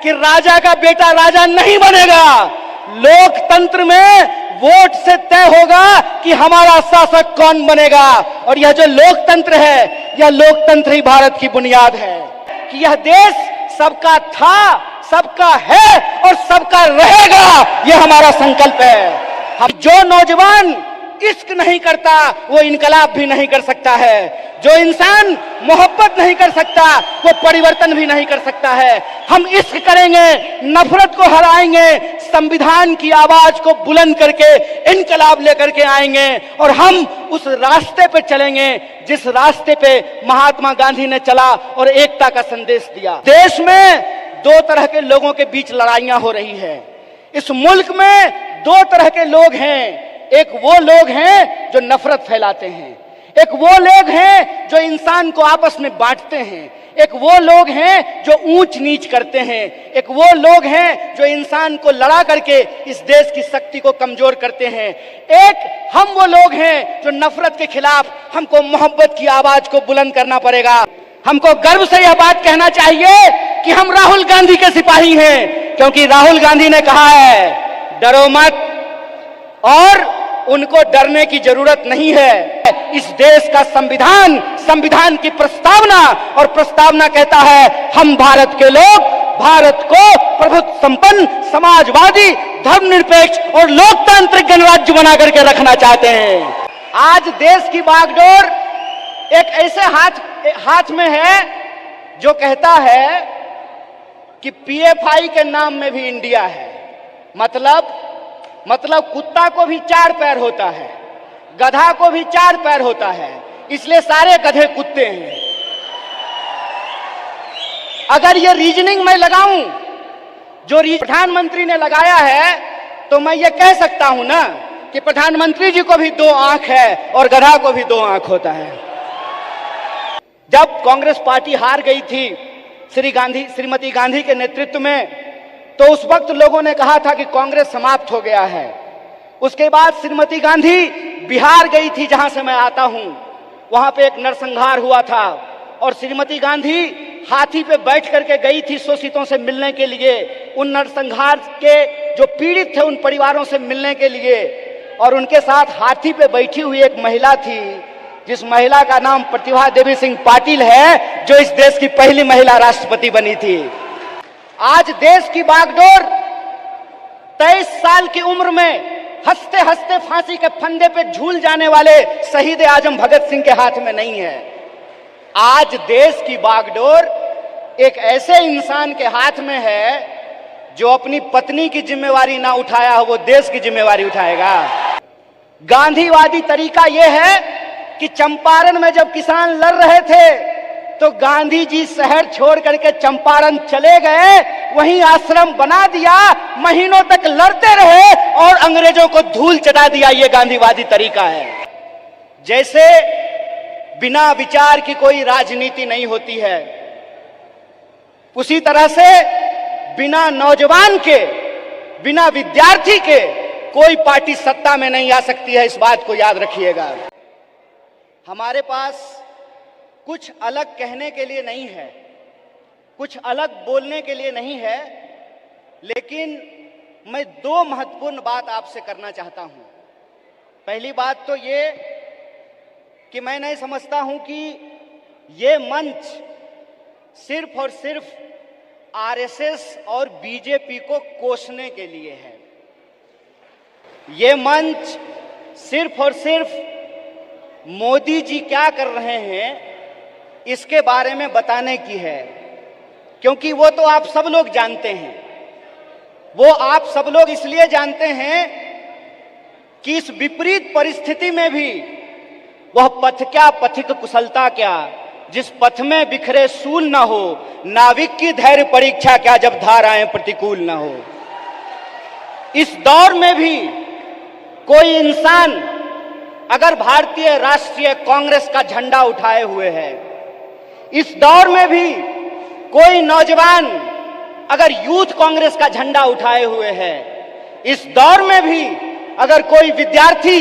कि राजा का बेटा राजा नहीं बनेगा। लोकतंत्र में वोट से तय होगा कि हमारा शासक कौन बनेगा। और यह जो लोकतंत्र है, यह लोकतंत्र ही भारत की बुनियाद है कि यह देश सबका था, सबका है और सबका रहेगा। यह हमारा संकल्प है। हम जो नौजवान इश्क नहीं करता वो इनकलाब भी नहीं कर सकता है। जो इंसान मोहब्बत नहीं कर सकता वो परिवर्तन भी नहीं कर सकता है। हम इश्क करेंगे, नफरत को हराएंगे, संविधान की आवाज को बुलंद करके इनकलाब लेकर के आएंगे और हम उस रास्ते पे चलेंगे जिस रास्ते पे महात्मा गांधी ने चला और एकता का संदेश दिया। देश में दो तरह के लोगों के बीच लड़ाइयां हो रही है। इस मुल्क में दो तरह के लोग हैं। एक वो लोग हैं जो नफरत फैलाते हैं, एक वो लोग हैं जो इंसान को आपस में बांटते हैं, एक वो लोग हैं जो ऊंच नीच करते हैं, एक वो लोग हैं जो इंसान को लड़ा करके इस देश की शक्ति को कमजोर करते हैं। एक हम वो लोग हैं जो नफरत के खिलाफ हमको मोहब्बत की आवाज को बुलंद करना पड़ेगा। हमको गर्व से यह बात कहना चाहिए कि हम राहुल गांधी के सिपाही हैं, क्योंकि राहुल गांधी ने कहा है डरो मत, और उनको डरने की जरूरत नहीं है। इस देश का संविधान, संविधान की प्रस्तावना, और प्रस्तावना कहता है हम भारत के लोग भारत को प्रभुत्व संपन्न, समाजवादी, धर्मनिरपेक्ष और लोकतांत्रिक गणराज्य बना करके रखना चाहते हैं। आज देश की बागडोर एक ऐसे हाथ में है जो कहता है कि पीएफआई के नाम में भी इंडिया है। मतलब कुत्ता को भी 4 पैर होता है, गधा को भी 4 पैर होता है, इसलिए सारे गधे कुत्ते हैं। अगर ये रीजनिंग मैं लगाऊं जो प्रधानमंत्री ने लगाया है तो मैं ये कह सकता हूं ना कि प्रधानमंत्री जी को भी 2 आंख है और गधा को भी 2 आंख होता है। जब कांग्रेस पार्टी हार गई थी श्रीमती गांधी के नेतृत्व में, तो उस वक्त लोगों ने कहा था कि कांग्रेस समाप्त हो गया है। उसके बाद श्रीमती गांधी बिहार गई थी, जहां से मैं आता हूं। वहां पे एक नरसंहार हुआ था और श्रीमती गांधी हाथी पे बैठ करके गई थी शोषितों से मिलने के लिए, उन नरसंहार के जो पीड़ित थे उन परिवारों से मिलने के लिए। और उनके साथ हाथी पे बैठी हुई एक महिला थी, जिस महिला का नाम प्रतिभा देवी सिंह पाटिल है, जो इस देश की पहली महिला राष्ट्रपति बनी थी। आज देश की बागडोर 23 साल की उम्र में हंसते हंसते फांसी के फंदे पे झूल जाने वाले शहीद आजम भगत सिंह के हाथ में नहीं है। आज देश की बागडोर एक ऐसे इंसान के हाथ में है जो अपनी पत्नी की जिम्मेवारी ना उठाया हो, वो देश की जिम्मेवारी उठाएगा। गांधीवादी तरीका यह है कि चंपारण में जब किसान लड़ रहे थे तो गांधी जी शहर छोड़ करके चंपारण चले गए, वहीं आश्रम बना दिया, महीनों तक लड़ते रहे और अंग्रेजों को धूल चटा दिया। ये गांधीवादी तरीका है। जैसे बिना विचार की कोई राजनीति नहीं होती है, उसी तरह से बिना नौजवान के, बिना विद्यार्थी के कोई पार्टी सत्ता में नहीं आ सकती है। इस बात को याद रखिएगा। हमारे पास कुछ अलग कहने के लिए नहीं है, कुछ अलग बोलने के लिए नहीं है, लेकिन मैं 2 महत्वपूर्ण बात आपसे करना चाहता हूं। पहली बात तो ये कि मैं नहीं समझता हूं कि ये मंच सिर्फ और सिर्फ आरएसएस और बीजेपी को कोसने के लिए है। ये मंच सिर्फ और सिर्फ मोदी जी क्या कर रहे हैं इसके बारे में बताने की है, क्योंकि वो तो आप सब लोग जानते हैं। वो आप सब लोग इसलिए जानते हैं कि इस विपरीत परिस्थिति में भी वह पथ क्या, पथिक कुशलता क्या, जिस पथ में बिखरे सूल न हो, नाविक की धैर्य परीक्षा क्या, जब धाराएं प्रतिकूल न हो। इस दौर में भी कोई इंसान अगर भारतीय राष्ट्रीय कांग्रेस का झंडा उठाए हुए है, इस दौर में भी कोई नौजवान अगर यूथ कांग्रेस का झंडा उठाए हुए है, इस दौर में भी अगर कोई विद्यार्थी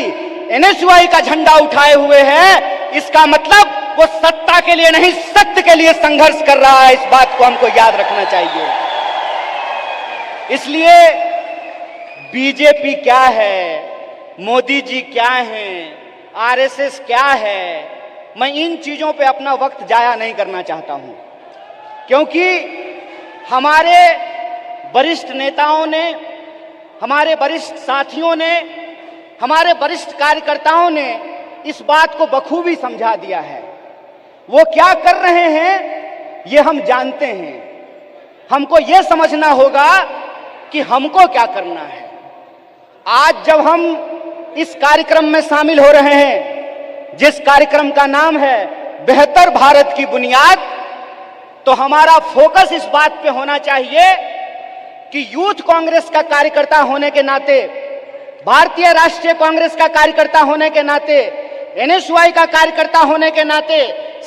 एनएसयूआई का झंडा उठाए हुए है, इसका मतलब वो सत्ता के लिए नहीं, सत्य के लिए संघर्ष कर रहा है। इस बात को हमको याद रखना चाहिए। इसलिए बीजेपी क्या है, मोदी जी क्या हैं, आरएसएस क्या है, मैं इन चीजों पे अपना वक्त जाया नहीं करना चाहता हूं, क्योंकि हमारे वरिष्ठ नेताओं ने, हमारे वरिष्ठ साथियों ने, हमारे वरिष्ठ कार्यकर्ताओं ने इस बात को बखूबी समझा दिया है। वो क्या कर रहे हैं ये हम जानते हैं। हमको ये समझना होगा कि हमको क्या करना है। आज जब हम इस कार्यक्रम में शामिल हो रहे हैं, जिस कार्यक्रम का नाम है बेहतर भारत की बुनियाद, तो हमारा फोकस इस बात पे होना चाहिए कि यूथ कांग्रेस का कार्यकर्ता होने के नाते, भारतीय राष्ट्रीय कांग्रेस का कार्यकर्ता होने के नाते, एनएसयूआई का कार्यकर्ता होने के नाते,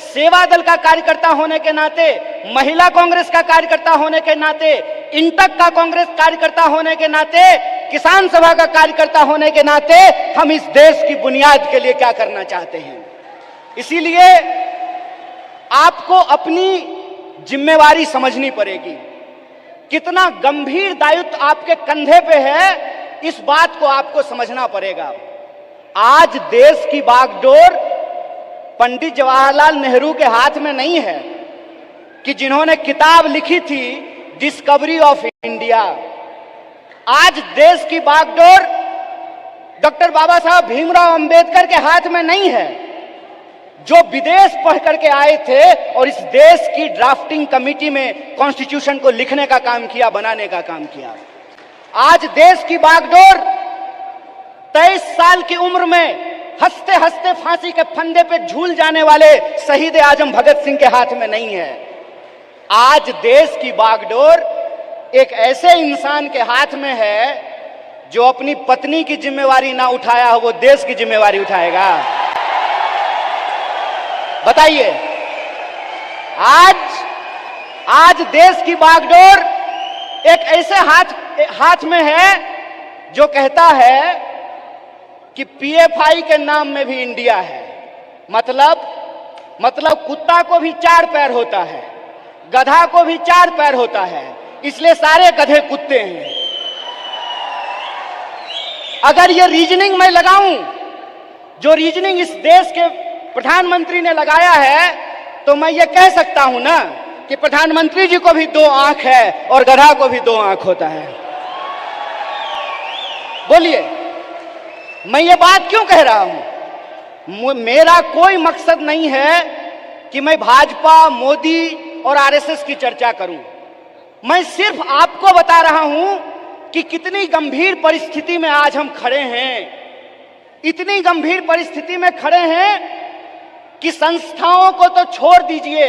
सेवा दल का कार्यकर्ता होने के नाते, महिला कांग्रेस का कार्यकर्ता होने के नाते, इंटक का कांग्रेस कार्यकर्ता होने के नाते, किसान सभा का कार्यकर्ता होने के नाते हम इस देश की बुनियाद के लिए क्या करना चाहते हैं। इसीलिए आपको अपनी जिम्मेवारी समझनी पड़ेगी। कितना गंभीर दायित्व आपके कंधे पे है, इस बात को आपको समझना पड़ेगा। आज देश की बागडोर पंडित जवाहरलाल नेहरू के हाथ में नहीं है कि जिन्होंने किताब लिखी थी डिस्कवरी ऑफ इंडिया। आज देश की बागडोर डॉक्टर बाबा साहब भीमराव अंबेडकर के हाथ में नहीं है, जो विदेश पढ़ करके आए थे और इस देश की ड्राफ्टिंग कमेटी में कॉन्स्टिट्यूशन को लिखने का काम किया, बनाने का काम किया। आज देश की बागडोर 23 साल की उम्र में हंसते हंसते फांसी के फंदे पे झूल जाने वाले शहीद आजम भगत सिंह के हाथ में नहीं है। आज देश की बागडोर एक ऐसे इंसान के हाथ में है जो अपनी पत्नी की जिम्मेवारी ना उठाया हो, वो देश की जिम्मेवारी उठाएगा। बताइए, आज देश की बागडोर एक ऐसे हाथ में है जो कहता है कि पीएफआई के नाम में भी इंडिया है। मतलब कुत्ता को भी 4 पैर होता है, गधा को भी 4 पैर होता है, इसलिए सारे गधे कुत्ते हैं। अगर ये रीजनिंग मैं लगाऊं, जो रीजनिंग इस देश के प्रधानमंत्री ने लगाया है, तो मैं ये कह सकता हूं ना कि प्रधानमंत्री जी को भी 2 आंख है और गधा को भी 2 आंख होता है। बोलिए, मैं ये बात क्यों कह रहा हूं? मेरा कोई मकसद नहीं है कि मैं भाजपा, मोदी और आरएसएस की चर्चा करूं। मैं सिर्फ आपको बता रहा हूं कि कितनी गंभीर परिस्थिति में आज हम खड़े हैं। इतनी गंभीर परिस्थिति में खड़े हैं कि संस्थाओं को तो छोड़ दीजिए,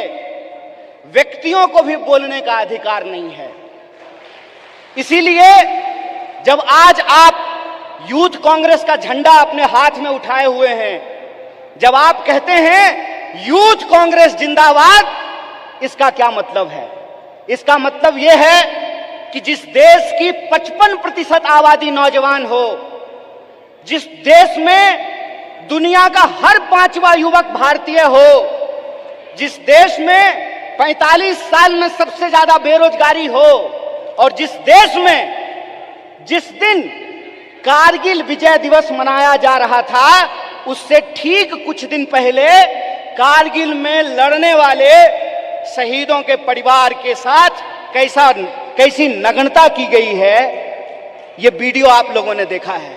व्यक्तियों को भी बोलने का अधिकार नहीं है। इसीलिए जब आज आप यूथ कांग्रेस का झंडा अपने हाथ में उठाए हुए हैं, जब आप कहते हैं यूथ कांग्रेस जिंदाबाद, इसका क्या मतलब है? इसका मतलब यह है कि जिस देश की 55% आबादी नौजवान हो, जिस देश में दुनिया का हर 5वां युवक भारतीय हो, जिस देश में 45 साल में सबसे ज्यादा बेरोजगारी हो, और जिस देश में जिस दिन कारगिल विजय दिवस मनाया जा रहा था, उससे ठीक कुछ दिन पहले कारगिल में लड़ने वाले शहीदों के परिवार के साथ कैसी नग्नता की गई है, ये वीडियो आप लोगों ने देखा है।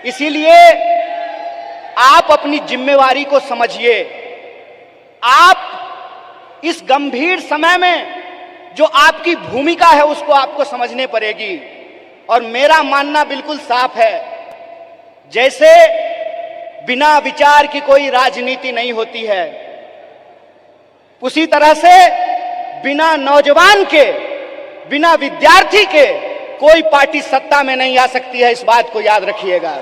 इसीलिए आप अपनी जिम्मेवारी को समझिए। आप इस गंभीर समय में जो आपकी भूमिका है उसको आपको समझने पड़ेगी। और मेरा मानना बिल्कुल साफ है, जैसे बिना विचार की कोई राजनीति नहीं होती है, उसी तरह से बिना नौजवान के, बिना विद्यार्थी के कोई पार्टी सत्ता में नहीं आ सकती है। इस बात को याद रखिएगा।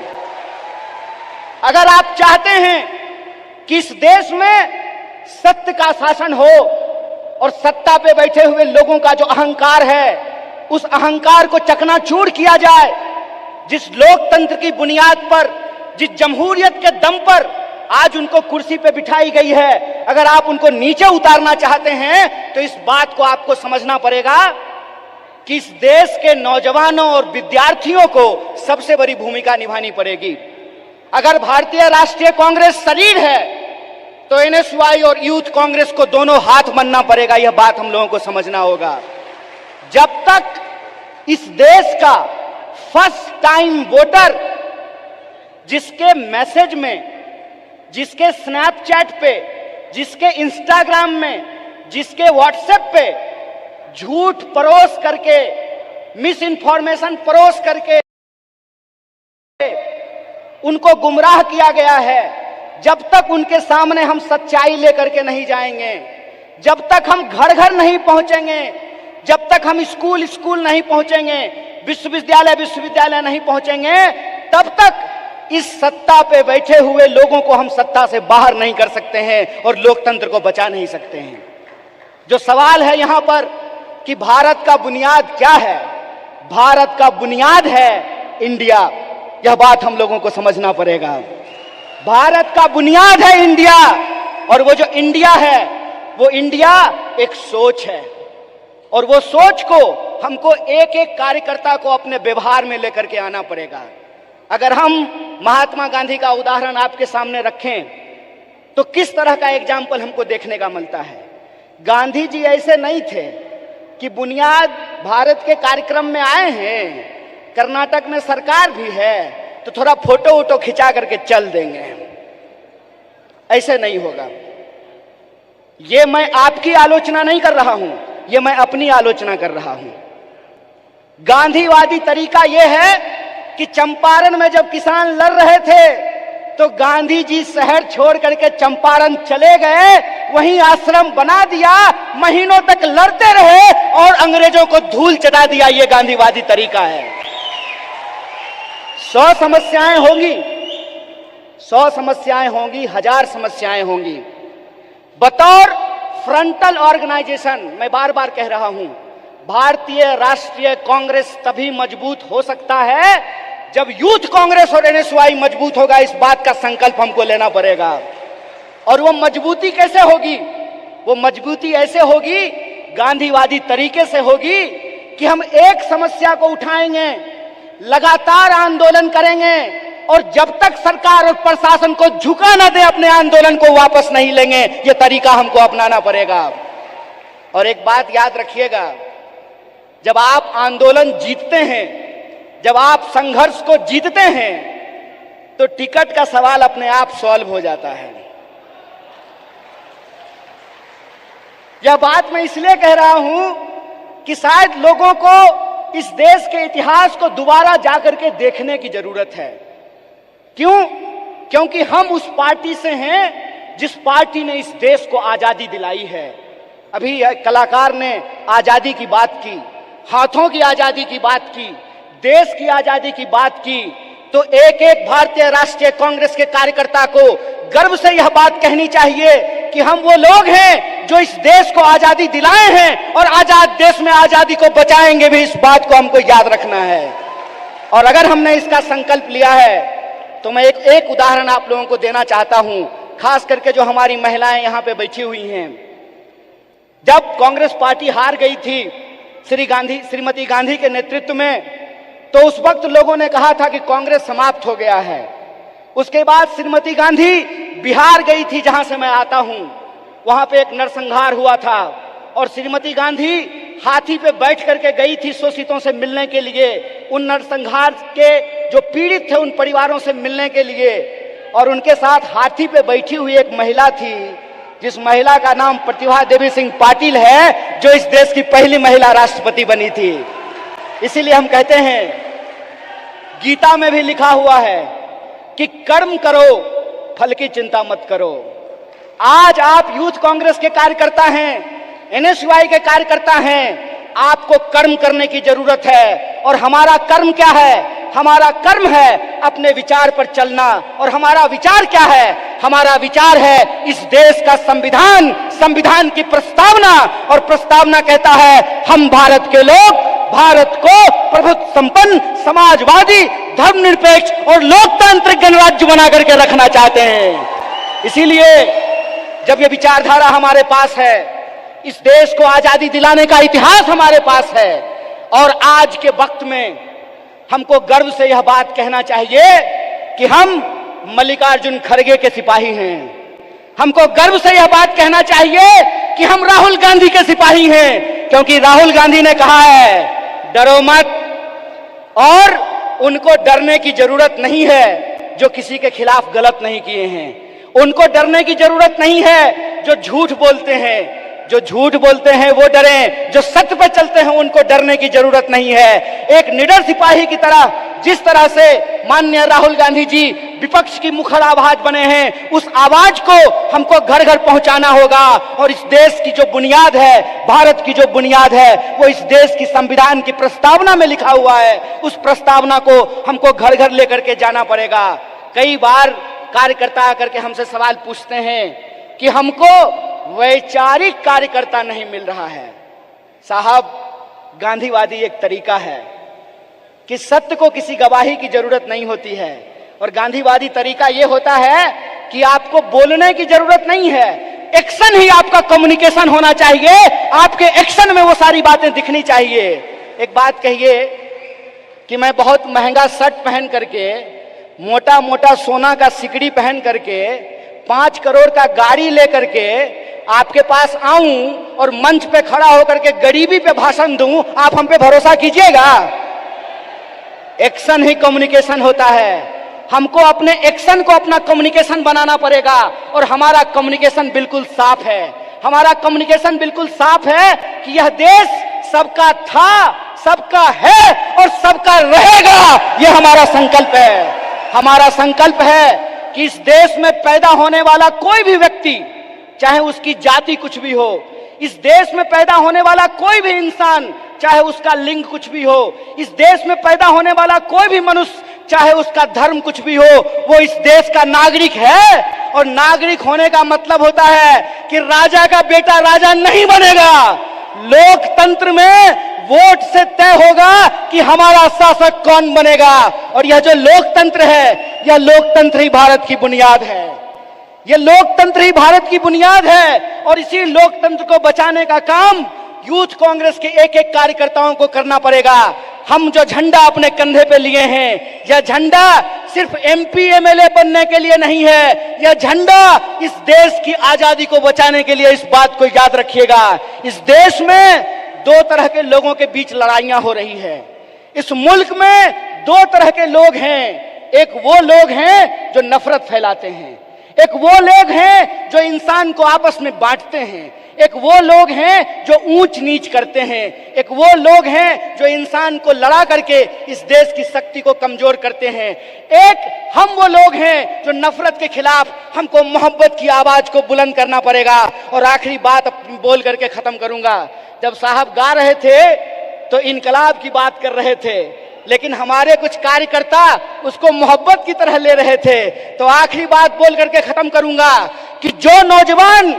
अगर आप चाहते हैं कि इस देश में सत्य का शासन हो और सत्ता पे बैठे हुए लोगों का जो अहंकार है, उस अहंकार को चकनाचूर किया जाए, जिस लोकतंत्र की बुनियाद पर, जिस जमहूरियत के दम पर आज उनको कुर्सी पे बिठाई गई है, अगर आप उनको नीचे उतारना चाहते हैं तो इस बात को आपको समझना पड़ेगा कि इस देश के नौजवानों और विद्यार्थियों को सबसे बड़ी भूमिका निभानी पड़ेगी। अगर भारतीय राष्ट्रीय कांग्रेस शरीर है तो एनएसयूआई और यूथ कांग्रेस को दोनों हाथ बनना पड़ेगा। यह बात हम लोगों को समझना होगा। जब तक इस देश का फर्स्ट टाइम वोटर जिसके मैसेज में, जिसके स्नैपचैट पे, जिसके इंस्टाग्राम में, जिसके व्हाट्सएप पे झूठ परोस करके, मिस इन्फॉर्मेशन परोस करके उनको गुमराह किया गया है, जब तक उनके सामने हम सच्चाई लेकर के नहीं जाएंगे, जब तक हम घर घर नहीं पहुंचेंगे, जब तक हम स्कूल स्कूल नहीं पहुंचेंगे, विश्वविद्यालय विश्वविद्यालय नहीं पहुंचेंगे, तब तक इस सत्ता पे बैठे हुए लोगों को हम सत्ता से बाहर नहीं कर सकते हैं और लोकतंत्र को बचा नहीं सकते हैं। जो सवाल है यहां पर कि भारत का बुनियाद क्या है, भारत का बुनियाद है इंडिया। यह बात हम लोगों को समझना पड़ेगा। भारत का बुनियाद है इंडिया, और वो जो इंडिया है वो इंडिया एक सोच है, और वो सोच को हमको एक एक कार्यकर्ता को अपने व्यवहार में लेकर के आना पड़ेगा। अगर हम महात्मा गांधी का उदाहरण आपके सामने रखें तो किस तरह का एग्जाम्पल हमको देखने का मिलता है। गांधी जी ऐसे नहीं थे कि बुनियाद भारत के कार्यक्रम में आए हैं, कर्नाटक में सरकार भी है तो थोड़ा फोटो वोटो खिंचा करके चल देंगे, ऐसे नहीं होगा। ये मैं आपकी आलोचना नहीं कर रहा हूं, ये मैं अपनी आलोचना कर रहा हूं। गांधीवादी तरीका यह है कि चंपारण में जब किसान लड़ रहे थे तो गांधी जी शहर छोड़ करके चंपारण चले गए, वहीं आश्रम बना दिया, महीनों तक लड़ते रहे और अंग्रेजों को धूल चटा दिया। ये गांधीवादी तरीका है। 100 समस्याएं होंगी, 100 समस्याएं होंगी, 1000 समस्याएं होंगी। बतौर फ्रंटल ऑर्गेनाइजेशन मैं बार बार कह रहा हूं, भारतीय राष्ट्रीय कांग्रेस तभी मजबूत हो सकता है जब यूथ कांग्रेस और एनएसयूआई मजबूत होगा। इस बात का संकल्प हमको लेना पड़ेगा। और वो मजबूती कैसे होगी? वो मजबूती ऐसे होगी, गांधीवादी तरीके से होगी कि हम एक समस्या को उठाएंगे, लगातार आंदोलन करेंगे और जब तक सरकार और प्रशासन को झुका ना दे अपने आंदोलन को वापस नहीं लेंगे। ये तरीका हमको अपनाना पड़ेगा। और एक बात याद रखिएगा, जब आप आंदोलन जीतते हैं, जब आप संघर्ष को जीतते हैं तो टिकट का सवाल अपने आप सॉल्व हो जाता है। यह बात मैं इसलिए कह रहा हूं कि शायद लोगों को इस देश के इतिहास को दोबारा जाकर के देखने की जरूरत है। क्यों? क्योंकि हम उस पार्टी से हैं जिस पार्टी ने इस देश को आजादी दिलाई है। अभी कलाकार ने आजादी की बात की, हाथों की आजादी की बात की, देश की आजादी की बात की, तो एक एक भारतीय राष्ट्रीय कांग्रेस के कार्यकर्ता को गर्व से यह बात कहनी चाहिए कि हम वो लोग हैं जो इस देश को आजादी दिलाए हैं और आजाद देश में आजादी को बचाएंगे भी। इस बात को हमको याद रखना है। और अगर हमने इसका संकल्प लिया है तो मैं एक उदाहरण आप लोगों को देना चाहता हूं, खास करके जो हमारी महिलाएं यहां पे बैठी हुई हैं। जब कांग्रेस पार्टी हार गई थी श्रीमती गांधी के नेतृत्व में, तो उस वक्त लोगों ने कहा था कि कांग्रेस समाप्त हो गया है। उसके बाद श्रीमती गांधी बिहार गई थी, जहां से मैं आता हूं। वहां पे एक नरसंहार हुआ था और श्रीमती गांधी हाथी पे बैठ करके गई थी शोषितों से मिलने के लिए, उन नरसंहार के जो पीड़ित थे उन परिवारों से मिलने के लिए। और उनके साथ हाथी पे बैठी हुई एक महिला थी, जिस महिला का नाम प्रतिभा देवी सिंह पाटिल है, जो इस देश की पहली महिला राष्ट्रपति बनी थी। इसीलिए हम कहते हैं, गीता में भी लिखा हुआ है कि कर्म करो, फल की चिंता मत करो। आज आप यूथ कांग्रेस के कार्यकर्ता हैं, एनएसयूआई के कार्यकर्ता हैं, आपको कर्म करने की जरूरत है। और हमारा कर्म क्या है? हमारा कर्म है अपने विचार पर चलना। और हमारा विचार क्या है? हमारा विचार है इस देश का संविधान, संविधान की प्रस्तावना। और प्रस्तावना कहता है हम भारत के लोग भारत को प्रभुत्व संपन्न, समाजवादी, धर्मनिरपेक्ष और लोकतांत्रिक गणराज्य बना करके रखना चाहते हैं। इसीलिए जब ये विचारधारा हमारे पास है, इस देश को आजादी दिलाने का इतिहास हमारे पास है, और आज के वक्त में हमको गर्व से यह बात कहना चाहिए कि हम मल्लिकार्जुन खड़गे के सिपाही हैं। हमको गर्व से यह बात कहना चाहिए कि हम राहुल गांधी के सिपाही हैं, क्योंकि राहुल गांधी ने कहा है डरो मत, और उनको डरने की जरूरत नहीं है जो किसी के खिलाफ गलत नहीं किए हैं। उनको डरने की जरूरत नहीं है जो झूठ बोलते हैं। जो झूठ बोलते हैं वो डरें, जो सत्य पर चलते हैं उनको डरने की जरूरत नहीं है। एक निडर सिपाही की तरह जिस तरह से माननीय राहुल गांधी जी विपक्ष की मुखर आवाज बने हैं, उस आवाज को हमको घर घर पहुंचाना होगा। और इस देश की जो बुनियाद है, भारत की जो बुनियाद है, वो इस देश की संविधान की प्रस्तावना में लिखा हुआ है। उस प्रस्तावना को हमको घर घर लेकर के जाना पड़ेगा। कई बार कार्यकर्ता आकर के हमसे सवाल पूछते हैं कि हमको वैचारिक कार्यकर्ता नहीं मिल रहा है। साहब, गांधीवादी एक तरीका है कि सत्य को किसी गवाही की जरूरत नहीं होती है, और गांधीवादी तरीका यह होता है कि आपको बोलने की जरूरत नहीं है, एक्शन ही आपका कम्युनिकेशन होना चाहिए। आपके एक्शन में वो सारी बातें दिखनी चाहिए। एक बात कहिए कि मैं बहुत महंगा शर्ट पहन करके, मोटा मोटा सोना का सिकड़ी पहन करके, 5 करोड़ का गाड़ी लेकर के आपके पास आऊं और मंच पे खड़ा होकर के गरीबी पे भाषण दूं, आप हम पे भरोसा कीजिएगा? एक्शन ही कम्युनिकेशन होता है। हमको अपने एक्शन को अपना कम्युनिकेशन बनाना पड़ेगा, और हमारा कम्युनिकेशन बिल्कुल साफ है। हमारा कम्युनिकेशन बिल्कुल साफ है कि यह देश सबका था, सबका है और सबका रहेगा। यह हमारा संकल्प है। हमारा संकल्प है कि इस देश में पैदा होने वाला कोई भी व्यक्ति, चाहे उसकी जाति कुछ भी हो, इस देश में पैदा होने वाला कोई भी इंसान, चाहे उसका लिंग कुछ भी हो, इस देश में पैदा होने वाला कोई भी मनुष्य, चाहे उसका धर्म कुछ भी हो, वो इस देश का नागरिक है। और नागरिक होने का मतलब होता है कि राजा का बेटा राजा नहीं बनेगा। लोकतंत्र में वोट से तय होगा कि हमारा शासक कौन बनेगा। और यह जो लोकतंत्र है, यह लोकतंत्र ही भारत की बुनियाद है। यह लोकतंत्र ही भारत की बुनियाद है। और इसी लोकतंत्र को बचाने का काम यूथ कांग्रेस के एक एक कार्यकर्ताओं को करना पड़ेगा। हम जो झंडा अपने कंधे पे लिए हैं, यह झंडा सिर्फ एमपी एमएलए बनने के लिए नहीं है। यह झंडा इस देश की आजादी को बचाने के लिए। इस बात को याद रखिएगा। इस देश में 2 तरह के लोगों के बीच लड़ाइयां हो रही है। इस मुल्क में 2 तरह के लोग हैं। एक वो लोग हैं जो नफरत फैलाते हैं, एक वो लोग हैं जो इंसान को आपस में बांटते हैं, एक वो लोग हैं जो ऊंच नीच करते हैं, एक वो लोग हैं जो इंसान को लड़ा करके इस देश की शक्ति को कमजोर करते हैं। एक हम वो लोग हैं जो नफरत के खिलाफ हमको मोहब्बत की आवाज को बुलंद करना पड़ेगा। और आखिरी बात बोल करके खत्म करूंगा। जब साहब गा रहे थे तो इनकलाब की बात कर रहे थे, लेकिन हमारे कुछ कार्यकर्ता उसको मोहब्बत की तरह ले रहे थे। तो आखिरी बात बोल करके खत्म करूंगा कि जो नौजवान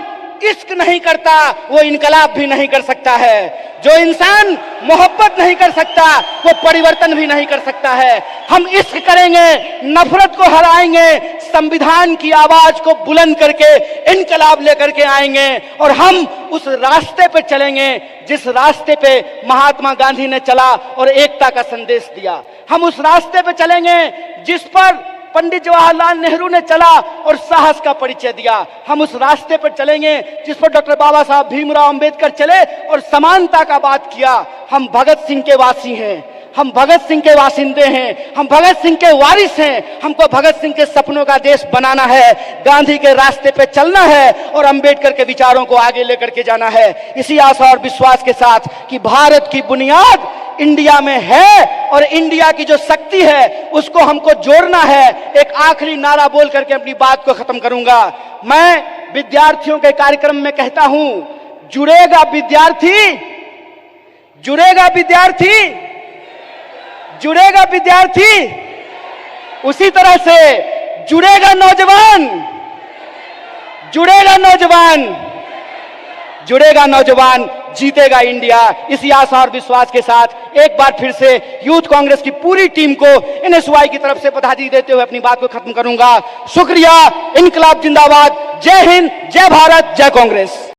इश्क नहीं करता वो इनकलाब भी नहीं कर सकता है। जो इंसान मोहब्बत नहीं कर सकता वो परिवर्तन भी नहीं कर सकता है। हम इश्क करेंगे, नफरत को हराएंगे, संविधान की आवाज को बुलंद करके इनकलाब लेकर के आएंगे। और हम उस रास्ते पे चलेंगे जिस रास्ते पे महात्मा गांधी ने चला और एकता का संदेश दिया। हम उस रास्ते पे चलेंगे जिस पर पंडित जवाहरलाल नेहरू ने चला और साहस का परिचय दिया। हम उस रास्ते पर चलेंगे जिस पर डॉक्टर बाबा साहब भीमराव अंबेडकर चले और समानता का बात किया। हम भगत सिंह के वासी हैं, हम भगत सिंह के वासिंदे हैं, हम भगत सिंह के वारिस हैं। हमको भगत सिंह के सपनों का देश बनाना है, गांधी के रास्ते पे चलना है और अंबेडकर के विचारों को आगे लेकर के जाना है। इसी आशा और विश्वास के साथ कि भारत की बुनियाद इंडिया में है और इंडिया की जो शक्ति है उसको हमको जोड़ना है। एक आखिरी नारा बोल करके अपनी बात को खत्म करूंगा। मैं विद्यार्थियों के कार्यक्रम में कहता हूं, जुड़ेगा विद्यार्थी, जुड़ेगा विद्यार्थी, जुड़ेगा विद्यार्थी, उसी तरह से जुड़ेगा नौजवान, जुड़ेगा नौजवान, जुड़ेगा नौजवान, जीतेगा इंडिया। इसी आशा और विश्वास के साथ एक बार फिर से यूथ कांग्रेस की पूरी टीम को एनएसवाई की तरफ से बधाई देते हुए अपनी बात को खत्म करूंगा। शुक्रिया। इनकलाब जिंदाबाद। जय हिंद, जय भारत, जय कांग्रेस।